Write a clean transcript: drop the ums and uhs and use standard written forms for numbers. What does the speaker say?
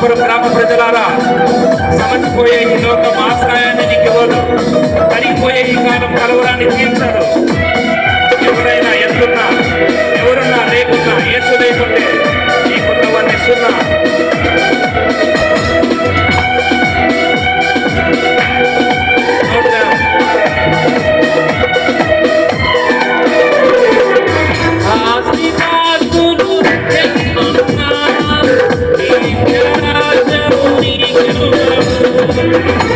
రామాపురం గ్రామ ప్రజలారా, సమసిపోయే ఈ లోకం ఆశ్రయాన్ని నీకు ఇవ్వదు, కరిగిపోయే ఈ కాలం కలవరాన్ని తీర్చదు. ఎవరైనా ఎందున్నా, ఎవరున్నా లేకున్నా, యేసు లేకుంటే నీకున్నవన్నీ సున్నా. Thank you.